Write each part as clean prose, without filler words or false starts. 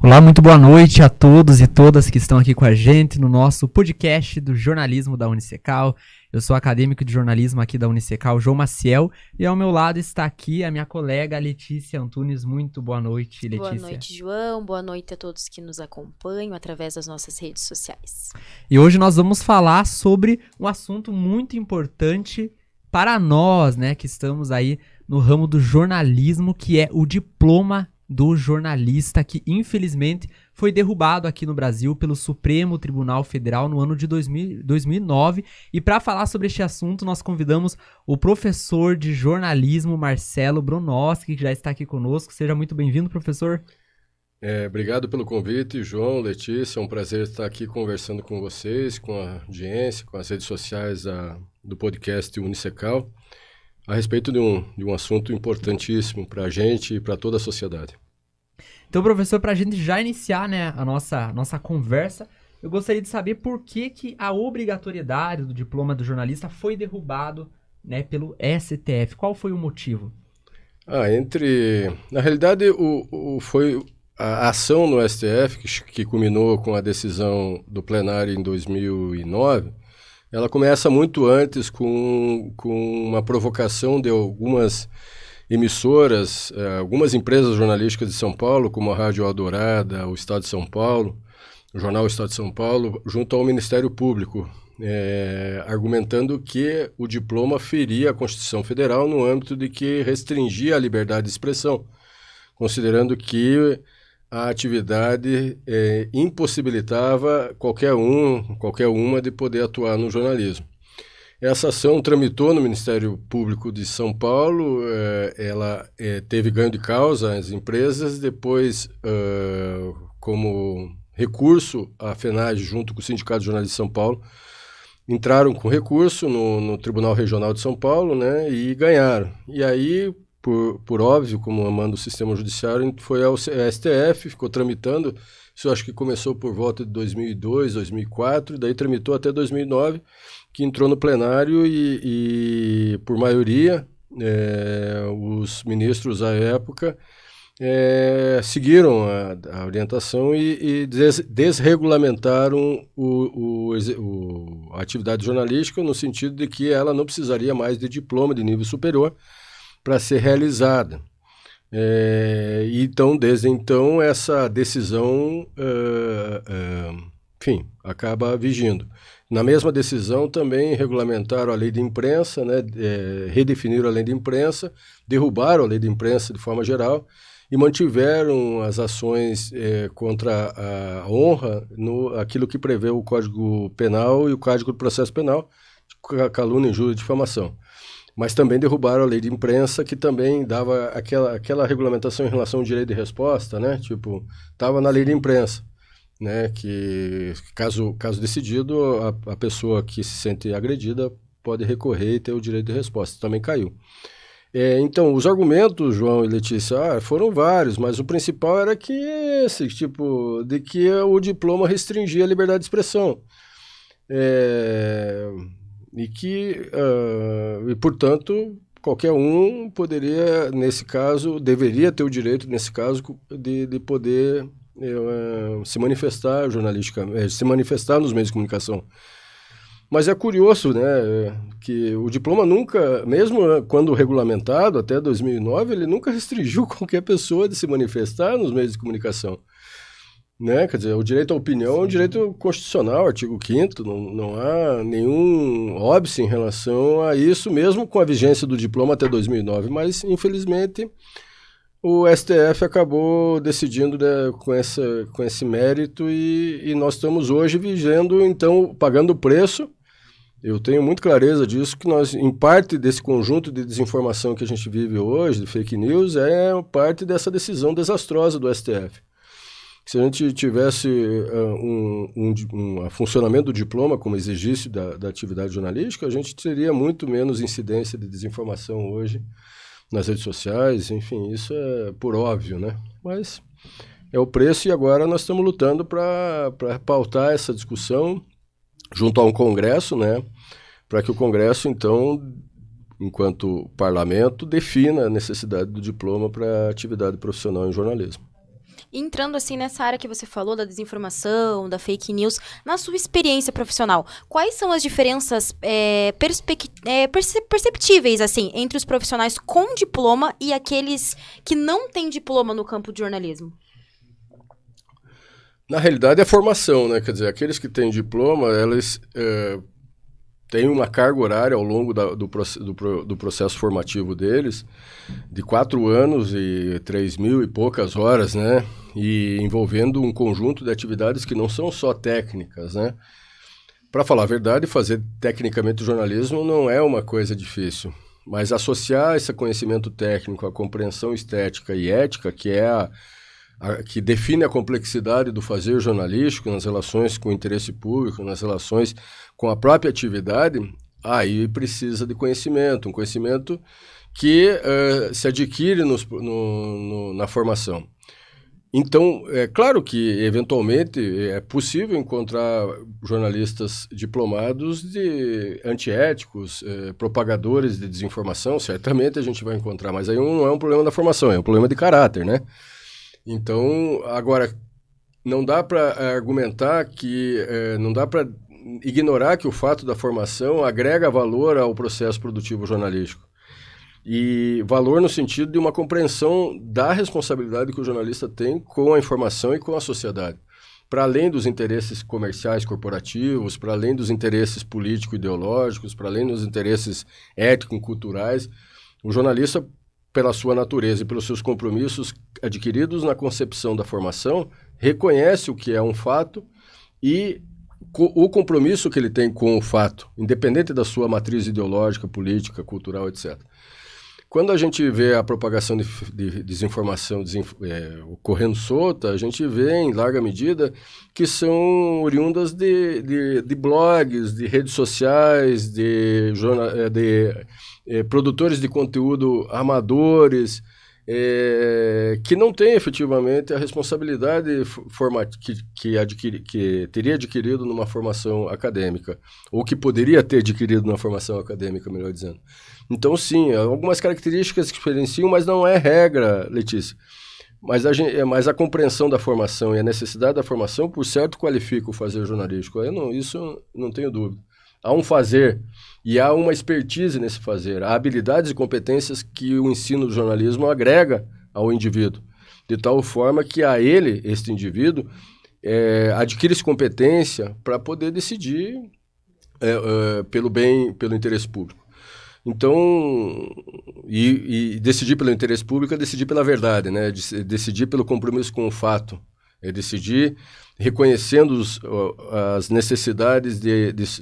Olá, muito boa noite a todos e todas que estão aqui com a gente no nosso podcast do jornalismo da Unicecal. Eu sou acadêmico de jornalismo aqui da Unicecal, João Maciel, e ao meu lado está aqui a minha colega Letícia Antunes. Muito boa noite, Letícia. Boa noite, João. Boa noite a todos que nos acompanham através das nossas redes sociais. E hoje nós vamos falar sobre um assunto muito importante para nós, né, que estamos aí no ramo do jornalismo, que é o diploma do jornalista, que infelizmente foi derrubado aqui no Brasil pelo Supremo Tribunal Federal no ano de 2009. E para falar sobre este assunto, nós convidamos o professor de jornalismo Marcelo Bronowski, que já está aqui conosco. Seja muito bem-vindo, professor. Obrigado pelo convite, João, Letícia. É um prazer estar aqui conversando com vocês, com a audiência, com as redes sociais do podcast Unicecal, a respeito de um assunto importantíssimo para a gente e para toda a sociedade. Então, professor, para a gente já iniciar, né, a nossa conversa, eu gostaria de saber por que a obrigatoriedade do diploma do jornalista foi derrubado, né, pelo STF. Qual foi o motivo? Na realidade, foi a ação no STF, que culminou com a decisão do plenário em 2009, ela começa muito antes com uma provocação de algumas emissoras, algumas empresas jornalísticas de São Paulo, como a Rádio Eldorado, o Estado de São Paulo, o jornal Estado de São Paulo, junto ao Ministério Público, argumentando que o diploma feria a Constituição Federal no âmbito de que restringia a liberdade de expressão, considerando que a atividade impossibilitava qualquer uma de poder atuar no jornalismo. Essa ação tramitou no Ministério Público de São Paulo, ela teve ganho de causa às empresas, depois, como recurso, a FENAGE, junto com o Sindicato de Jornalistas de São Paulo, entraram com recurso no Tribunal Regional de São Paulo, né, e ganharam. E aí, por óbvio, como manda o sistema judiciário, foi ao STF, ficou tramitando. Isso eu acho que começou por volta de 2002, 2004, daí tramitou até 2009, que entrou no plenário e por maioria, os ministros à época seguiram a orientação e desregulamentaram a atividade jornalística, no sentido de que ela não precisaria mais de diploma de nível superior para ser realizada. Então, desde então, essa decisão, acaba vigindo. Na mesma decisão, também regulamentaram a lei de imprensa, né, redefiniram a lei de imprensa, derrubaram a lei de imprensa de forma geral e mantiveram as ações contra a honra, aquilo que prevê o Código Penal e o Código de Processo Penal, calúnia, injúria e difamação. Mas também derrubaram a lei de imprensa, que também dava aquela regulamentação em relação ao direito de resposta, né? Tipo, estava na lei de imprensa, né? Que, caso decidido, a pessoa que se sente agredida pode recorrer e ter o direito de resposta. Também caiu. Então, os argumentos, João e Letícia, foram vários, mas o principal era que de que o diploma restringia a liberdade de expressão. E portanto, qualquer um poderia, nesse caso, deveria ter o direito, nesse caso, de poder se manifestar jornalisticamente, se manifestar nos meios de comunicação. Mas é curioso, né, que o diploma nunca, mesmo quando regulamentado, até 2009, ele nunca restringiu qualquer pessoa de se manifestar nos meios de comunicação. Né? Quer dizer, o direito à opinião é um direito constitucional, artigo 5º, não há nenhum óbice em relação a isso, mesmo com a vigência do diploma até 2009, mas, infelizmente, o STF acabou decidindo, né, com esse mérito e nós estamos hoje vigendo, então, pagando o preço. Eu tenho muito clareza disso, que nós, em parte desse conjunto de desinformação que a gente vive hoje, de fake news, é parte dessa decisão desastrosa do STF. Se a gente tivesse um funcionamento do diploma como exigisse da atividade jornalística, a gente teria muito menos incidência de desinformação hoje nas redes sociais, enfim, isso é por óbvio, né? Mas é o preço e agora nós estamos lutando para pautar essa discussão junto a um Congresso, né? Para que o Congresso, então, enquanto parlamento, defina a necessidade do diploma para a atividade profissional em jornalismo. Entrando assim nessa área que você falou da desinformação, da fake news, na sua experiência profissional, quais são as diferenças perceptíveis assim entre os profissionais com diploma e aqueles que não têm diploma no campo de jornalismo? Na realidade é formação, né? Quer dizer, aqueles que têm diploma, eles têm uma carga horária ao longo do processo formativo deles de 4 anos e 3.000 e poucas horas, né? E envolvendo um conjunto de atividades que não são só técnicas, né? Para falar a verdade, fazer tecnicamente jornalismo não é uma coisa difícil, mas associar esse conhecimento técnico à compreensão estética e ética, que é que define a complexidade do fazer jornalístico nas relações com o interesse público, nas relações com a própria atividade, aí precisa de conhecimento, um conhecimento que se adquire na formação. Então, é claro que, eventualmente, é possível encontrar jornalistas diplomados antiéticos, propagadores de desinformação, certamente a gente vai encontrar, mas aí não é um problema da formação, é um problema de caráter, né? Então, agora, não dá para argumentar não dá para ignorar que o fato da formação agrega valor ao processo produtivo jornalístico. E valor no sentido de uma compreensão da responsabilidade que o jornalista tem com a informação e com a sociedade. Para além dos interesses comerciais corporativos, para além dos interesses político-ideológicos, para além dos interesses ético-culturais, o jornalista, pela sua natureza e pelos seus compromissos adquiridos na concepção da formação, reconhece o que é um fato e o compromisso que ele tem com o fato, independente da sua matriz ideológica, política, cultural, etc. Quando a gente vê a propagação de desinformação ocorrendo solta, a gente vê, em larga medida, que são oriundas de blogs, de redes sociais, de produtores de conteúdo amadores, que não têm efetivamente a responsabilidade que teria adquirido numa formação acadêmica, ou que poderia ter adquirido numa formação acadêmica, melhor dizendo. Então, sim, algumas características que diferenciam, mas não é regra, Letícia. Mas a compreensão da formação e a necessidade da formação, por certo, qualifica o fazer jornalístico. Isso não tenho dúvida. Há um fazer e há uma expertise nesse fazer. Há habilidades e competências que o ensino do jornalismo agrega ao indivíduo, de tal forma que a ele, este indivíduo, adquire-se competência para poder decidir pelo bem, pelo interesse público. Então, e decidir pelo interesse público é decidir pela verdade, né? Decidir pelo compromisso com o fato, é decidir reconhecendo as necessidades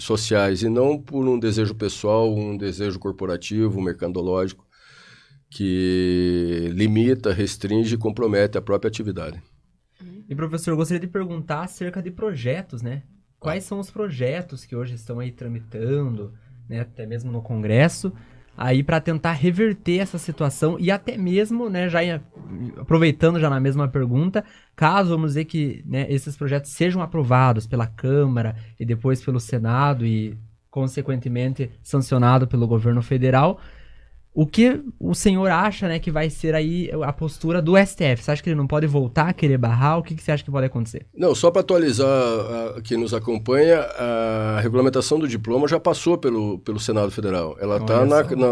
sociais e não por um desejo pessoal, um desejo corporativo, mercadológico, que limita, restringe e compromete a própria atividade. E, professor, eu gostaria de perguntar acerca de projetos, né? Quais são os projetos que hoje estão aí tramitando, né, até mesmo no Congresso, aí para tentar reverter essa situação e até mesmo, né, aproveitando já na mesma pergunta, caso, vamos dizer que, né, esses projetos sejam aprovados pela Câmara e depois pelo Senado e, consequentemente, sancionado pelo governo federal, o que o senhor acha, né, que vai ser aí a postura do STF? Você acha que ele não pode voltar a querer barrar? O que você acha que pode acontecer? Não, só para atualizar quem nos acompanha, a regulamentação do diploma já passou pelo Senado Federal. Ela está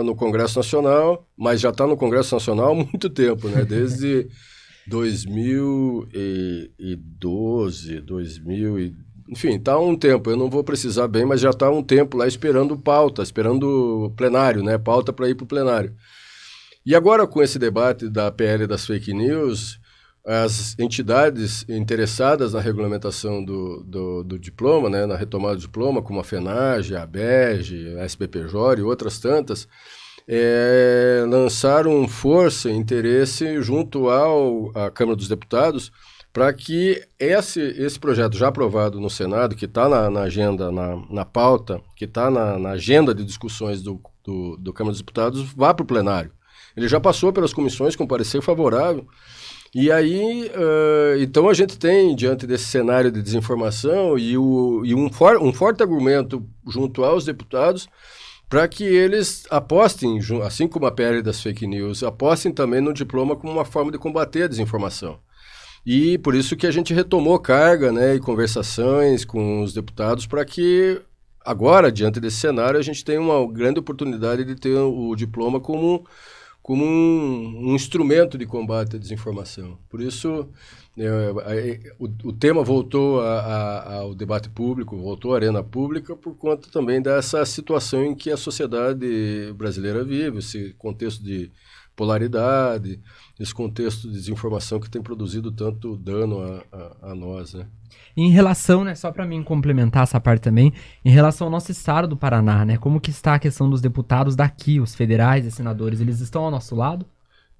no Congresso Nacional, mas já está no Congresso Nacional há muito tempo, né? Desde 2012, enfim, está há um tempo, eu não vou precisar bem, mas já está há um tempo lá esperando pauta, esperando plenário, né? Pauta para ir para o plenário. E agora, com esse debate da PL das fake news, as entidades interessadas na regulamentação do diploma, né? Na retomada do diploma, como a FENAGE, a ABEG, a SBPJ e outras tantas, lançaram força e interesse junto à Câmara dos Deputados para que esse projeto já aprovado no Senado, que está na agenda, na pauta, que está na agenda de discussões do Câmara dos Deputados, vá para o plenário. Ele já passou pelas comissões com parecer favorável. E aí, então a gente tem, diante desse cenário de desinformação e um forte argumento junto aos deputados para que eles apostem, assim como a PL das fake news, apostem também no diploma como uma forma de combater a desinformação. E por isso que a gente retomou carga, né, e conversações com os deputados para que agora, diante desse cenário, a gente tenha uma grande oportunidade de ter o diploma como um instrumento de combate à desinformação. Por isso, o tema voltou ao debate público, voltou à arena pública por conta também dessa situação em que a sociedade brasileira vive, esse contexto de polaridade, esse contexto de desinformação que tem produzido tanto dano a nós, né? Em relação, né, só para mim complementar essa parte também, em relação ao nosso estado do Paraná, né, como que está a questão dos deputados daqui, os federais e senadores, eles estão ao nosso lado?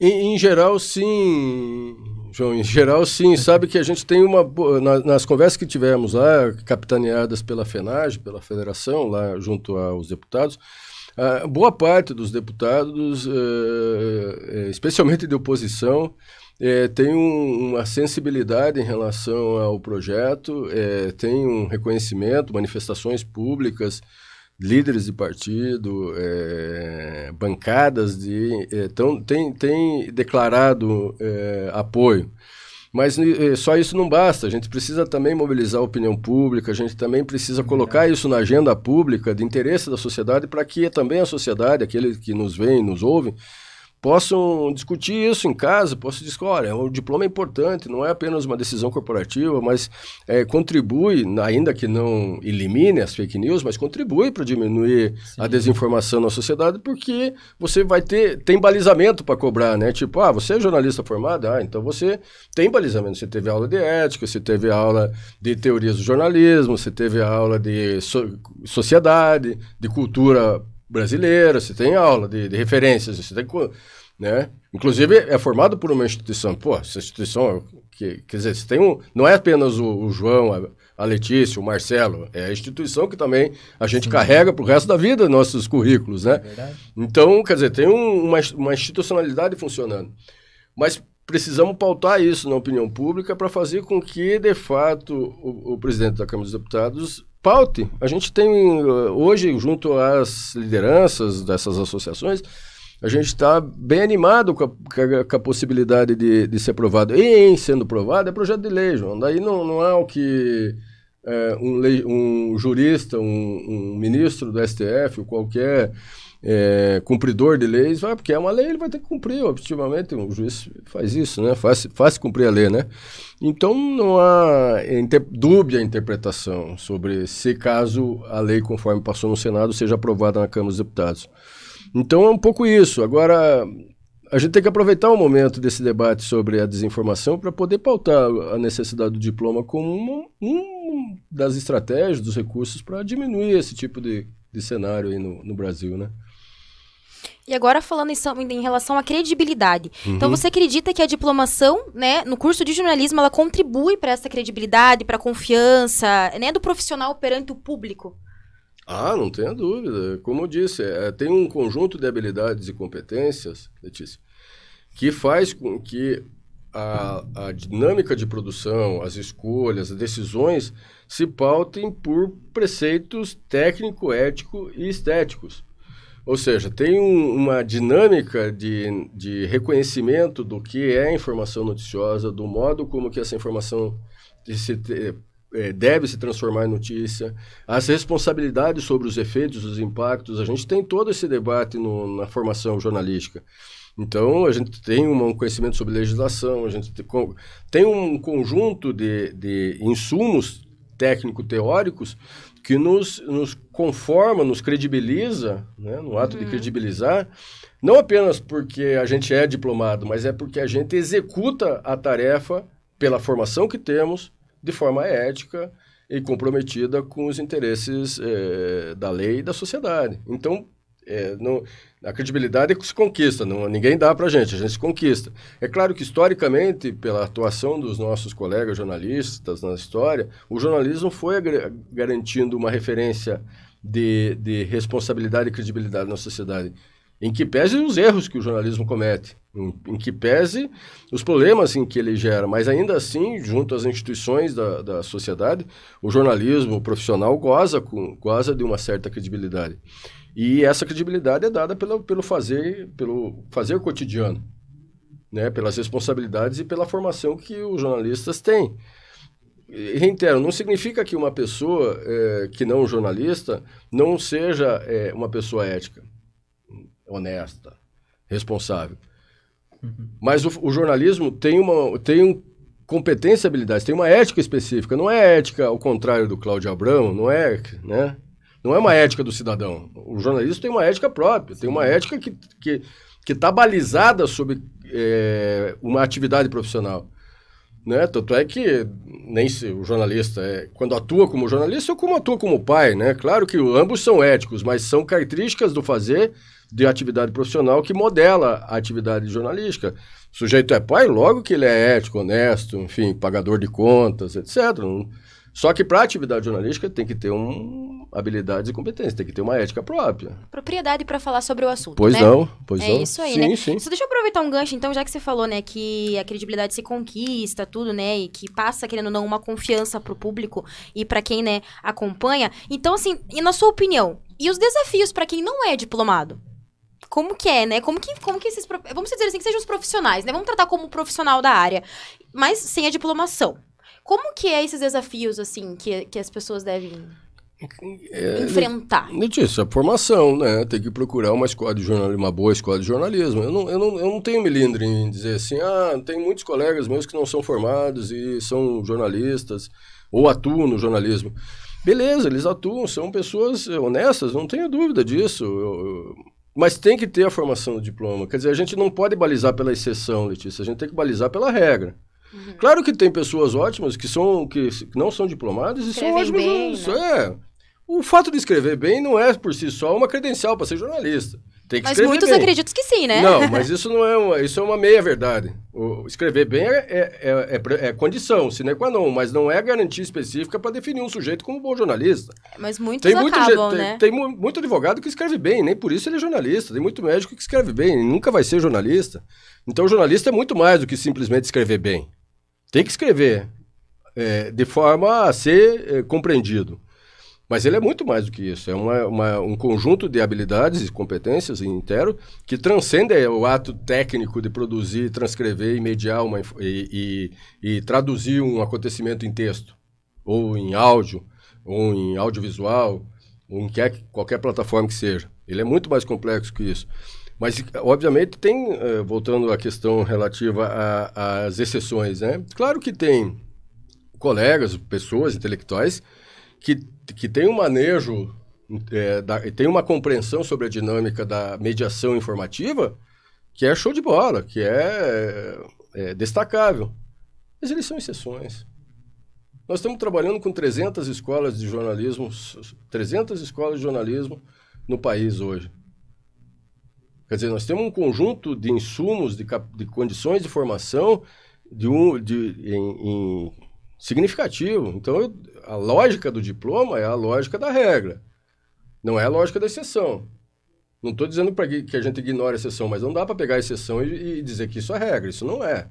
Em geral, sim, João, em geral, sim. Sabe que a gente tem nas conversas que tivemos lá, capitaneadas pela FENAGE, pela federação, lá junto aos deputados, boa parte dos deputados, especialmente de oposição, tem uma sensibilidade em relação ao projeto, tem um reconhecimento, manifestações públicas, líderes de partido, bancadas tem declarado apoio. Mas só isso não basta, a gente precisa também mobilizar a opinião pública, a gente também precisa colocar isso na agenda pública de interesse da sociedade para que também a sociedade, aqueles que nos veem e nos ouvem, possam discutir isso em casa, possam dizer, olha, o diploma é importante, não é apenas uma decisão corporativa, mas contribui, ainda que não elimine as fake news, mas contribui para diminuir a desinformação na sociedade, porque você tem balizamento para cobrar, né? Tipo, você é jornalista formado? Então você tem balizamento, você teve aula de ética, você teve aula de teorias do jornalismo, você teve aula de sociedade, de cultura brasileira, você tem aula de referências, você tem, né? Inclusive é formado por uma instituição. Essa instituição, quer dizer, você tem não é apenas o João, a Letícia, o Marcelo, é a instituição que também a gente carrega para o resto da vida nossos currículos, né? Então, quer dizer, tem uma institucionalidade funcionando. Mas precisamos pautar isso na opinião pública para fazer com que, de fato, o presidente da Câmara dos Deputados paute. A gente tem, hoje, junto às lideranças dessas associações, a gente está bem animado com a possibilidade de ser aprovado. E, em sendo aprovado, é projeto de lei, João. Daí não é o que um jurista, um ministro do STF, ou qualquer cumpridor de leis, porque é uma lei, ele vai ter que cumprir, objetivamente, o juiz faz isso, né? Faz cumprir a lei, né? Então não há dúbia interpretação sobre se caso a lei, conforme passou no Senado, seja aprovada na Câmara dos Deputados. Então é um pouco isso. Agora, a gente tem que aproveitar o momento desse debate sobre a desinformação para poder pautar a necessidade do diploma como uma das estratégias, dos recursos para diminuir esse tipo de cenário aí no Brasil, né? E agora falando em relação à credibilidade. Então você acredita que a diplomação, né, no curso de jornalismo, ela contribui para essa credibilidade, para a confiança, né, do profissional perante o público? Não tenha dúvida. Como eu disse, tem um conjunto de habilidades e competências, Letícia, que faz com que a dinâmica de produção, as escolhas, as decisões se pautem por preceitos técnico, ético e estéticos. Ou seja, tem uma dinâmica de reconhecimento do que é informação noticiosa, do modo como que essa informação deve se transformar em notícia, as responsabilidades sobre os efeitos, os impactos. A gente tem todo esse debate na formação jornalística. Então, a gente tem um conhecimento sobre legislação, a gente tem um conjunto de insumos técnico-teóricos que nos conforma, nos credibiliza, né, no ato de credibilizar, não apenas porque a gente é diplomado, mas é porque a gente executa a tarefa pela formação que temos, de forma ética e comprometida com os interesses da lei e da sociedade. Então, a credibilidade se conquista, ninguém dá para a gente se conquista. É claro que, historicamente, pela atuação dos nossos colegas jornalistas na história, o jornalismo foi garantindo uma referência de responsabilidade e credibilidade na sociedade, em que pese os erros que o jornalismo comete, em que pese os problemas em que ele gera, mas ainda assim, junto às instituições da sociedade, o jornalismo profissional goza de uma certa credibilidade. E essa credibilidade é dada pelo fazer cotidiano. né, pelas responsabilidades e pela formação que os jornalistas têm. E, reitero, não significa que uma pessoa que não jornalista não seja uma pessoa ética, honesta, responsável. Mas o jornalismo tem competência e habilidades, tem uma ética específica. Não é ética ao contrário do Cláudio Abramo, não é, né? Não é uma ética do cidadão. O jornalista tem uma ética própria, tem uma ética que está balizada sobre uma atividade profissional. Né? Tanto é que nem se o jornalista, quando atua como jornalista ou como atua como pai, né? Claro que ambos são éticos, mas são características do fazer de atividade profissional que modela a atividade jornalística. O sujeito é pai, logo que ele é ético, honesto, enfim, pagador de contas, etc. Só que para a atividade jornalística tem que ter habilidades e competências, tem que ter uma ética própria. Propriedade para falar sobre o assunto, pois né? Não. É isso aí, sim, né? Sim. Só deixa eu aproveitar um gancho, então, já que você falou, né, que a credibilidade se conquista, tudo, né, e que passa, querendo ou não, uma confiança pro público e para quem, né, acompanha. Então, assim, e na sua opinião, e os desafios para quem não é diplomado? Como que é, né? Como que esses... Vamos dizer assim, que sejam os profissionais, né? Vamos tratar como profissional da área, mas sem a diplomação. Como que é esses desafios, assim, que as pessoas devem enfrentar? Isso, a formação, né? Tem que procurar uma escola de jornalismo, uma boa escola de jornalismo. Eu não tenho melindre em dizer assim, tem muitos colegas meus que não são formados e são jornalistas ou atuam no jornalismo. Beleza, eles atuam, são pessoas honestas, não tenho dúvida disso. Mas tem que ter a formação do diploma. Quer dizer, a gente não pode balizar pela exceção, Letícia, a gente tem que balizar pela regra. Uhum. Claro que tem pessoas ótimas que não são diplomadas e são ótimas. Bem, né? O fato de escrever bem não é por si só uma credencial para ser jornalista. Tem que escrever muitos bem. acreditam que sim, né? Não, mas isso não é isso é uma meia-verdade. Escrever bem é condição, sine qua non, mas não é garantia específica para definir um sujeito como bom jornalista. Mas muitos acabam, né? Tem muito advogado que escreve bem, nem por isso ele é jornalista. Tem muito médico que escreve bem, ele nunca vai ser jornalista. Então, o jornalista é muito mais do que simplesmente escrever bem. Tem que escrever de forma a ser compreendido. Mas ele é muito mais do que isso. É um conjunto de habilidades e competências inteiro que transcende o ato técnico de produzir, transcrever e mediar e traduzir um acontecimento em texto, ou em áudio, ou em audiovisual, ou em qualquer plataforma que seja. Ele é muito mais complexo que isso. Mas, obviamente, tem, voltando à questão relativa às exceções, né? Claro que tem colegas, pessoas intelectuais que têm um manejo, tem uma compreensão sobre a dinâmica da mediação informativa que é show de bola, que é destacável. Mas eles são exceções. Nós estamos trabalhando com 300 escolas de jornalismo no país hoje. Quer dizer, nós temos um conjunto de insumos, de condições de formação significativo. Então, a lógica do diploma é a lógica da regra, não é a lógica da exceção. Não estou dizendo que a gente ignore a exceção, mas não dá para pegar a exceção e dizer que isso é regra. Isso não é.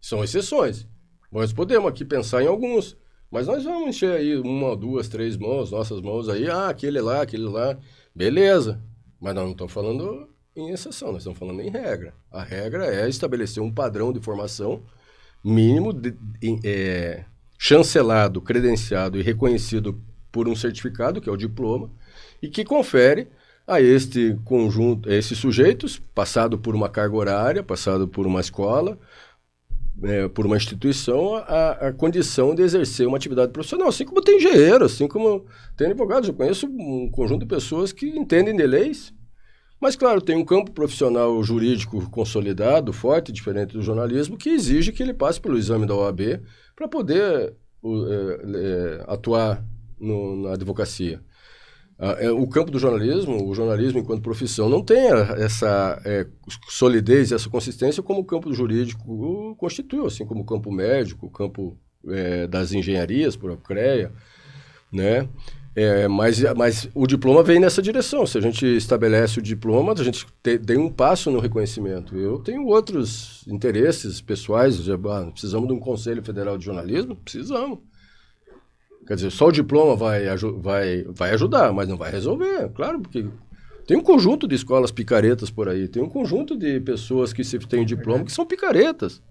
São exceções. Nós podemos aqui pensar em alguns, mas nós vamos encher aí 1, 2, 3 mãos, nossas mãos aí, aquele lá, beleza. Mas nós não estamos falando em exceção, nós estamos falando em regra. A regra é estabelecer um padrão de formação mínimo, chancelado, credenciado e reconhecido por um certificado, que é o diploma, e que confere a este conjunto, a esses sujeitos, passado por uma carga horária, passado por uma escola, por uma instituição, a condição de exercer uma atividade profissional, assim como tem engenheiro, assim como tem advogados. Eu conheço um conjunto de pessoas que entendem de leis, mas, claro, tem um campo profissional jurídico consolidado, forte, diferente do jornalismo, que exige que ele passe pelo exame da OAB para poder atuar na advocacia. O campo do jornalismo, o jornalismo enquanto profissão, não tem essa solidez e essa consistência como o campo jurídico constitui, assim como o campo médico, o campo das engenharias, por CREA, né? Mas o diploma vem nessa direção. Se a gente estabelece o diploma, a gente tem um passo no reconhecimento. Eu tenho outros interesses pessoais. Precisamos de um Conselho Federal de Jornalismo? Precisamos. Quer dizer, só o diploma vai ajudar, mas não vai resolver. Claro, porque Tem um conjunto de escolas picaretas por aí, tem um conjunto de pessoas que se têm diploma que são picaretas.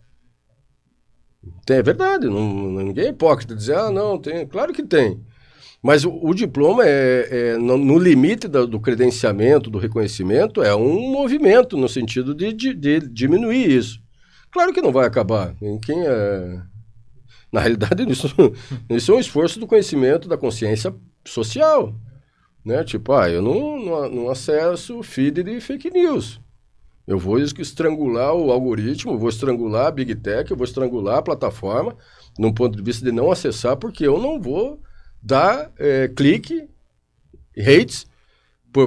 É verdade, ninguém é hipócrita dizer, não, tem. Claro que tem. Mas o diploma no limite do credenciamento, do reconhecimento, é um movimento no sentido de diminuir isso. Claro que não vai acabar. Na realidade, isso é um esforço do conhecimento, da consciência social. Né? Tipo, eu não acesso o feed de fake news. Eu vou estrangular o algoritmo, vou estrangular a Big Tech, eu vou estrangular a plataforma, num ponto de vista de não acessar, porque eu não vou dar clique, hates,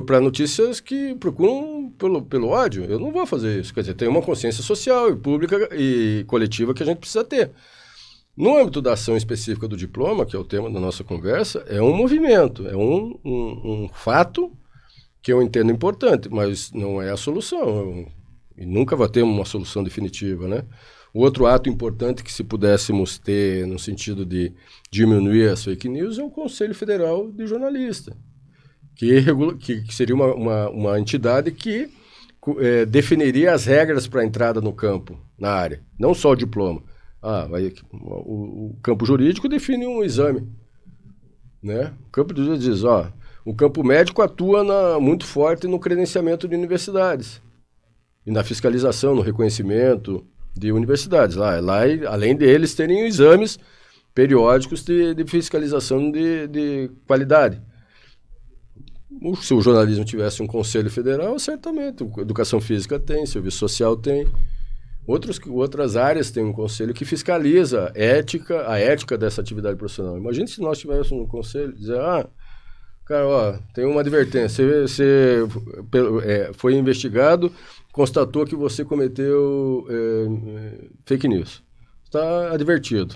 para notícias que procuram pelo ódio. Eu não vou fazer isso. Quer dizer, tem uma consciência social e pública e coletiva que a gente precisa ter. No âmbito da ação específica do diploma, que é o tema da nossa conversa, é um movimento, é um fato que eu entendo importante, mas não é a solução. E nunca vai ter uma solução definitiva, né? O outro ato importante que se pudéssemos ter no sentido de diminuir as fake news é o Conselho Federal de Jornalistas, que seria uma entidade que definiria as regras para a entrada no campo, na área, não só o diploma. O campo jurídico define um exame, né? O campo jurídico diz, o campo médico atua muito forte no credenciamento de universidades e na fiscalização, no reconhecimento de universidades. Lá, além deles terem exames periódicos de fiscalização de qualidade. Se o jornalismo tivesse um conselho federal, certamente. Educação física tem, serviço social tem. Outras áreas têm um conselho que fiscaliza a ética dessa atividade profissional. Imagine se nós tivéssemos um conselho dizer, cara, tem uma advertência, você foi investigado, constatou que você cometeu fake news. Está advertido.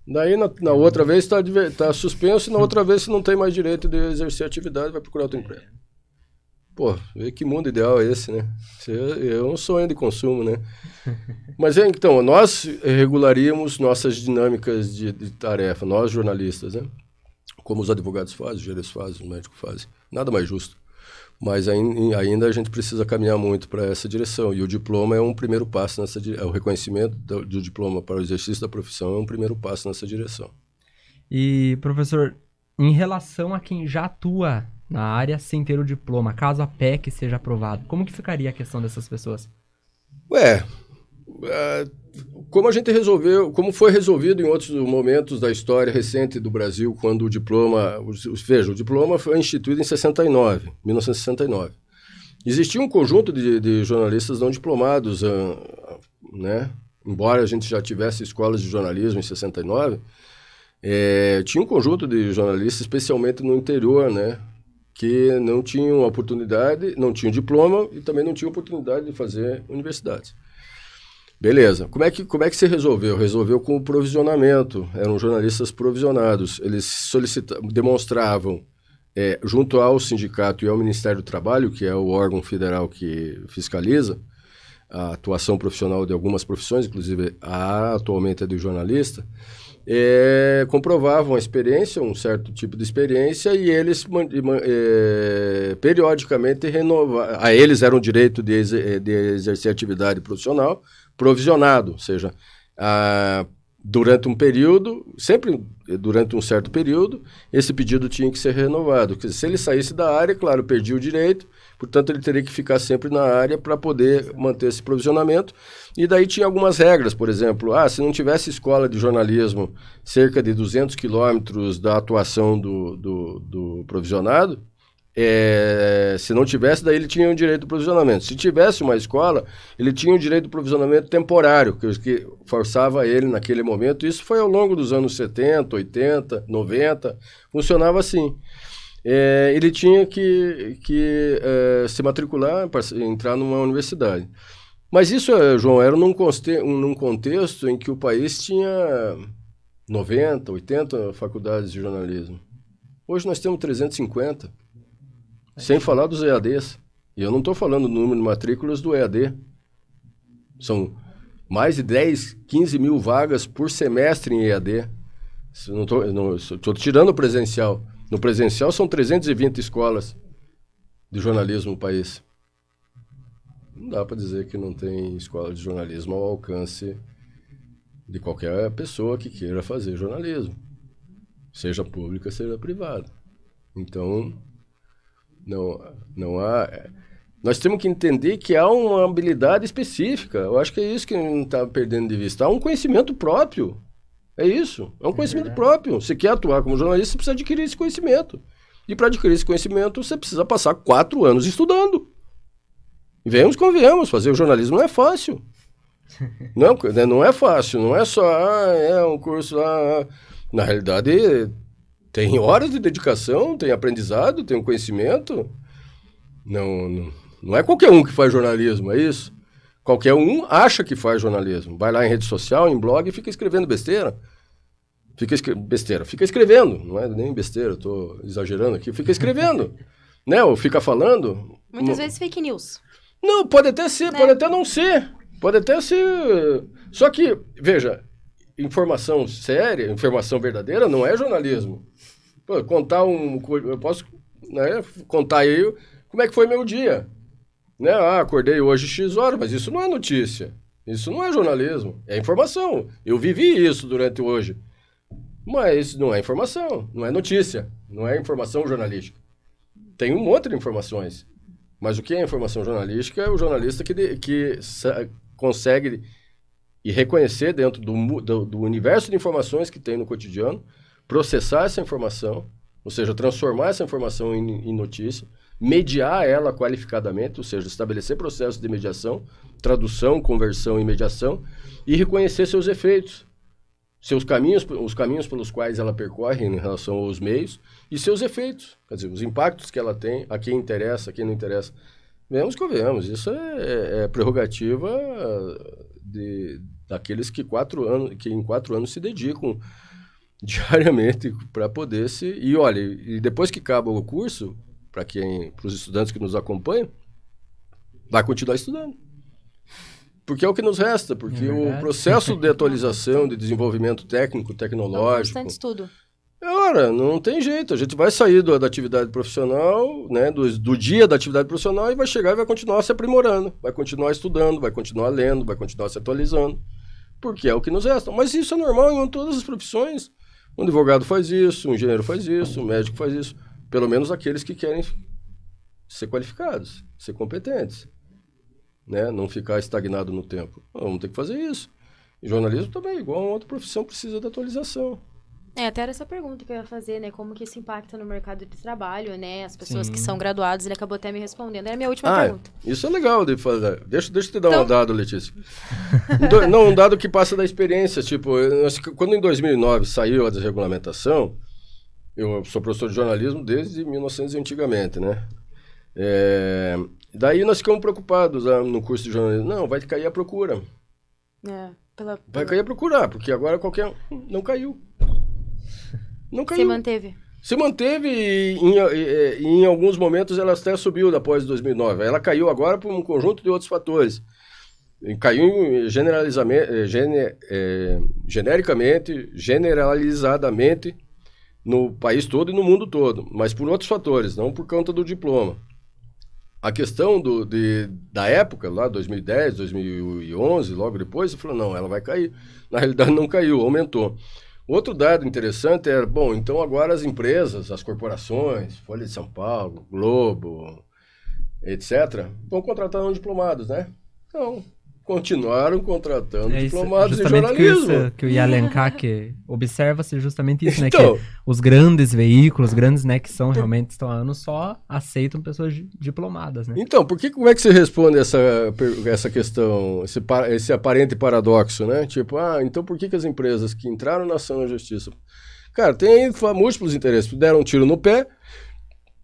Daí, na outra vez, está suspenso, e na outra vez você não tem mais direito de exercer a atividade, vai procurar outro emprego. Pô, que mundo ideal é esse, né? É um sonho de consumo, né? Mas então, nós regularíamos nossas dinâmicas de tarefa, nós jornalistas, né? Como os advogados fazem, os gerentes fazem, os médicos fazem. Nada mais justo. Mas ainda a gente precisa caminhar muito para essa direção. E o diploma é um primeiro passo nessa direção. O reconhecimento do diploma para o exercício da profissão é um primeiro passo nessa direção. E, professor, em relação a quem já atua na área sem ter o diploma, caso a PEC seja aprovada, como que ficaria a questão dessas pessoas? Como foi resolvido em outros momentos da história recente do Brasil, quando o diploma... Veja, o diploma foi instituído em 1969. Existia um conjunto de jornalistas não diplomados, né? Embora a gente já tivesse escolas de jornalismo em 69, tinha um conjunto de jornalistas, especialmente no interior, né? Que não tinham oportunidade, não tinham diploma e também não tinham oportunidade de fazer universidades. Beleza. Como é que se resolveu? Resolveu com o provisionamento. Eram jornalistas provisionados. Eles demonstravam, junto ao sindicato e ao Ministério do Trabalho, que é o órgão federal que fiscaliza a atuação profissional de algumas profissões, inclusive atualmente é do jornalista, comprovavam a experiência, um certo tipo de experiência, e eles periodicamente renovavam. A eles era um direito de exercer atividade profissional provisionado, ou seja, durante um período, sempre durante um certo período, esse pedido tinha que ser renovado. Quer dizer, se ele saísse da área, claro, perdia o direito, portanto ele teria que ficar sempre na área para poder manter esse provisionamento. E daí tinha algumas regras, por exemplo, se não tivesse escola de jornalismo cerca de 200 quilômetros da atuação do provisionado, se não tivesse, daí ele tinha o direito do provisionamento. Se tivesse uma escola, ele tinha o direito do provisionamento temporário, que forçava ele naquele momento. Isso foi ao longo dos anos 70, 80, 90, funcionava assim. Ele tinha que se matricular, entrar numa universidade. Mas isso, João, era num contexto em que o país tinha 90, 80 faculdades de jornalismo. Hoje nós temos 350. Sem falar dos EADs. E eu não estou falando do número de matrículas do EAD. São mais de 10, 15 mil vagas por semestre em EAD. Estou tirando o presencial. No presencial são 320 escolas. de jornalismo no país. Não dá para dizer que não tem escola de jornalismo ao alcance de qualquer pessoa que queira fazer jornalismo, seja pública, seja privada. Então, não há... Nós temos que entender que há uma habilidade específica. Eu acho que é isso que a gente não está perdendo de vista. Há um conhecimento próprio. É isso. É um conhecimento próprio. Você quer atuar como jornalista, você precisa adquirir esse conhecimento. E para adquirir esse conhecimento, você precisa passar 4 anos estudando. E venhamos, convenhamos, fazer o jornalismo não é fácil. Não é fácil, não é só um curso lá. Na realidade, tem horas de dedicação, tem aprendizado, tem um conhecimento. Não é qualquer um que faz jornalismo, é isso. Qualquer um acha que faz jornalismo. Vai lá em rede social, em blog e fica escrevendo besteira. Fica escrevendo, não é nem besteira, estou exagerando aqui. Fica escrevendo, né? Ou fica falando. Muitas vezes fake news. Não, pode até ser, né? Pode até não ser. Pode até ser. Só que, veja, informação séria, informação verdadeira não é jornalismo. Pô, eu posso, né, contar aí como é que foi meu dia. Né? Acordei hoje X horas, mas isso não é notícia. Isso não é jornalismo, é informação. Eu vivi isso durante hoje. Mas não é informação, não é notícia, não é informação jornalística. Tem um monte de informações. Mas o que é informação jornalística é o jornalista que consegue e reconhecer dentro do universo de informações que tem no cotidiano, processar essa informação, ou seja, transformar essa informação em notícia, mediar ela qualificadamente, ou seja, estabelecer processos de mediação, tradução, conversão e mediação, e reconhecer seus efeitos, os caminhos pelos quais ela percorre em relação aos meios e seus efeitos, quer dizer, os impactos que ela tem, a quem interessa, a quem não interessa. Vemos que vemos, isso é prerrogativa daqueles que em 4 anos se dedicam diariamente para poder se... E olha, e depois que acaba o curso, para os estudantes que nos acompanham, vai continuar estudando. Porque é o que nos resta, porque o processo de atualização, de desenvolvimento técnico, tecnológico... É um constante estudo. Ora, não tem jeito, a gente vai sair da atividade profissional, né, do dia da atividade profissional e vai chegar e vai continuar se aprimorando, vai continuar estudando, vai continuar lendo, vai continuar se atualizando, porque é o que nos resta. Mas isso é normal em todas as profissões. Um advogado faz isso, um engenheiro faz isso, um médico faz isso. Pelo menos aqueles que querem ser qualificados, ser competentes. Né? Não ficar estagnado no tempo. Vamos ter que fazer isso. E jornalismo também, igual a outra profissão, precisa de atualização. Até era essa pergunta que eu ia fazer, né? Como que isso impacta no mercado de trabalho, né? As pessoas que são graduadas, ele acabou até me respondendo. Era a minha última pergunta. Isso é legal de fazer. Deixa eu te dar um dado, Letícia. Um dado que passa da experiência. Tipo, quando em 2009 saiu a desregulamentação, eu sou professor de jornalismo desde 1900 antigamente, né? Daí nós ficamos preocupados no curso de jornalismo. Não, vai cair a procura. Vai cair a procura, porque agora qualquer um não caiu. Não caiu. Se manteve e em alguns momentos ela até subiu após 2009. Ela caiu agora por um conjunto de outros fatores. Caiu generalizadamente no país todo e no mundo todo, mas por outros fatores, não por conta do diploma. A questão da época, lá 2010, 2011, logo depois, eu falei, não, ela vai cair. Na realidade não caiu, aumentou. Outro dado interessante era, então agora as empresas, as corporações, Folha de São Paulo, Globo, etc., vão contratar não diplomados, né? Então, continuaram contratando diplomados em jornalismo. Isso que eu ia elencar, que observa-se justamente isso, então, né? Que os grandes veículos, né, que são realmente estão há anos, só aceitam pessoas diplomadas, né? Então, como é que você responde essa questão, esse aparente paradoxo, né? Tipo, então por que as empresas que entraram na ação na justiça... Cara, tem múltiplos interesses. Deram um tiro no pé,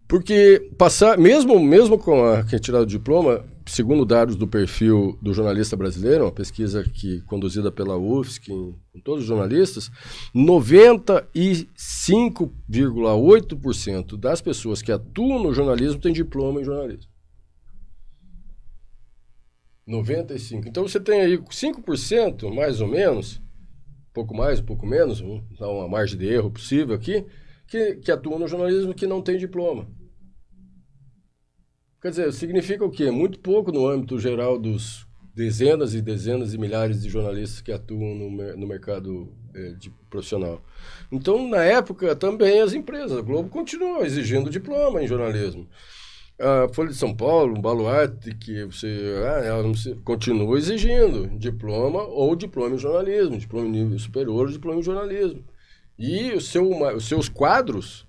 porque mesmo com a retirada do diploma, segundo dados do perfil do jornalista brasileiro, uma pesquisa conduzida pela UFSC, com todos os jornalistas, 95,8% das pessoas que atuam no jornalismo têm diploma em jornalismo. 95%. Então você tem aí 5%, mais ou menos, um pouco mais, um pouco menos, vamos dar uma margem de erro possível aqui, que atuam no jornalismo que não tem diploma. Quer dizer, significa o quê? Muito pouco no âmbito geral dos dezenas e dezenas de milhares de jornalistas que atuam no mercado profissional. Então, na época, também as empresas, a Globo continuou exigindo diploma em jornalismo. A Folha de São Paulo, um baluarte que ela continua exigindo diploma ou diploma em jornalismo, diploma em nível superior ou diploma em jornalismo. E os seus quadros,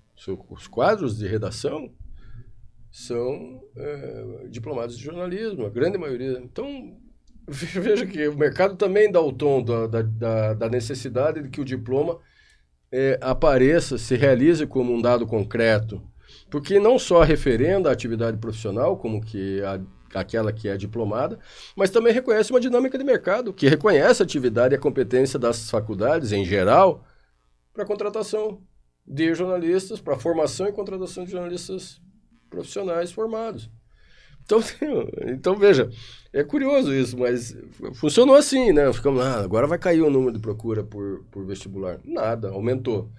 os quadros de redação são diplomados de jornalismo, a grande maioria. Então, veja que o mercado também dá o tom da necessidade de que o diploma apareça, se realize como um dado concreto, porque não só referenda a atividade profissional, como que aquela que é diplomada, mas também reconhece uma dinâmica de mercado, que reconhece a atividade e a competência das faculdades, em geral, para a contratação de jornalistas, para a formação e contratação de jornalistas profissionais formados. Então, veja, é curioso isso, mas funcionou assim, né? Ficamos, agora vai cair o número de procura por vestibular. Nada, aumentou.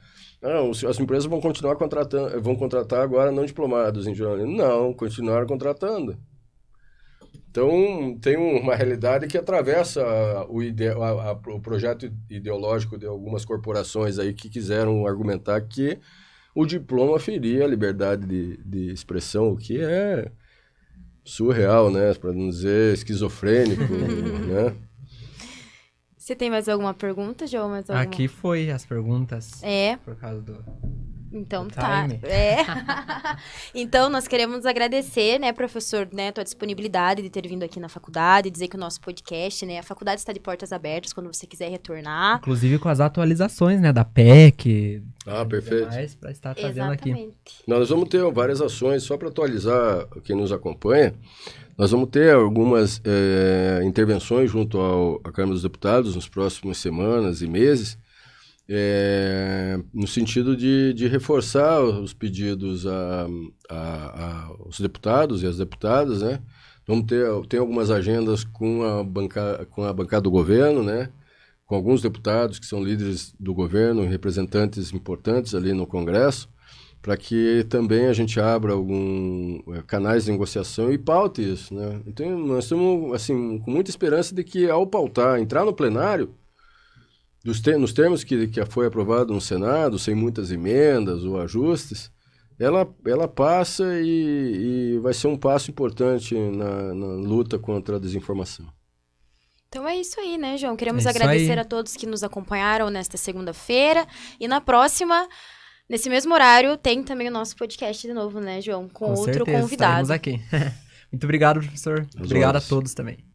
Não, as empresas vão continuar contratando, vão contratar agora não diplomados em jornalismo. Não, continuaram contratando. Então, tem uma realidade que atravessa o projeto ideológico de algumas corporações aí que quiseram argumentar que o diploma feria a liberdade de expressão, o que é surreal, né? Para não dizer esquizofrênico, né? Você tem mais alguma pergunta, João? Aqui foi as perguntas. Por causa do... Então tá. Então, nós queremos agradecer, né, professor, né, tua disponibilidade de ter vindo aqui na faculdade, dizer que o nosso podcast, né, a faculdade está de portas abertas quando você quiser retornar. Inclusive com as atualizações, né, da PEC. Perfeito. Para estar trazendo aqui. Nós vamos ter várias ações, só para atualizar quem nos acompanha. Nós vamos ter algumas intervenções junto à Câmara dos Deputados nas próximas semanas e meses, no sentido de reforçar os pedidos aos deputados e às deputadas, né? Vamos ter algumas agendas com a bancada do governo, né? Com alguns deputados que são líderes do governo, representantes importantes ali no Congresso, para que também a gente abra alguns canais de negociação e paute isso, né? Então, nós estamos assim, com muita esperança de que, ao pautar, entrar no plenário, nos termos que foi aprovado no Senado, sem muitas emendas ou ajustes, ela passa e vai ser um passo importante na luta contra a desinformação. Então é isso aí, né, João? Queremos agradecer a todos que nos acompanharam nesta segunda-feira. E na próxima, nesse mesmo horário, tem também o nosso podcast de novo, né, João? Com outro certeza, convidado. Estaremos aqui. Muito obrigado, professor. Obrigado a todos também.